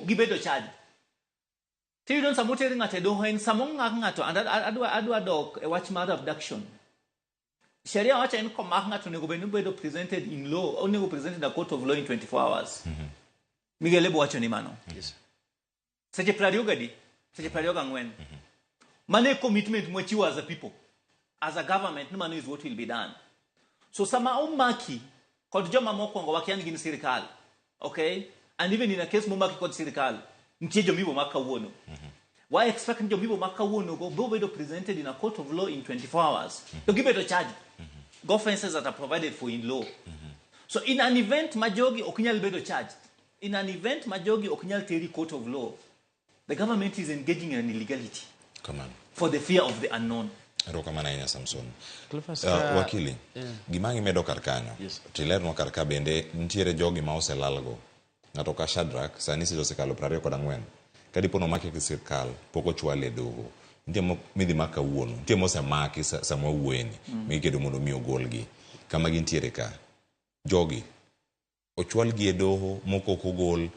gibedo charge. Tiyudo samo teri ng'ato e doho en samo ng'ato and adwa dok e wach mar abduction. Sheria wacha en komak ng'ato onego bedo presented in law, onego presented in a court of law in 24 hours. Miguel Ebo wacho ni mano. Yes. Seche 24. Mane commitment mwachiwa as a people. As a government, no man is what will be done. So sama umaki kod joma mokwongo wakiani gin sirikal. Okay? And even in a case mumaki kod sirikal, ntie jomibo makawuono. Why expect jomibo makawuono go bedo presented in a court of law in 24 hours? To give it a charge. Go offenses that are provided for in law. So in an event majogi okinyal bedo charged. In an event majogi okinyal teri court of law. The government is engaging in an illegality. Come on. For the fear of the unknown. Rokamana ina Samson. Wakili, gimangi medo karkanyo. Yes. Tilerno karka bende ntiere jogi ma oselalgo. Ng'ato ka Shadrach sani osekalo 24. Kadipono make gi sirkal poko chwale dogo. Ntie midhi maka wuono. Ntie mose maki sama wueni. Mikedo mondo mi ogolgi. Kama gintiere ka. Jogi ochwal gi e doho moko kogol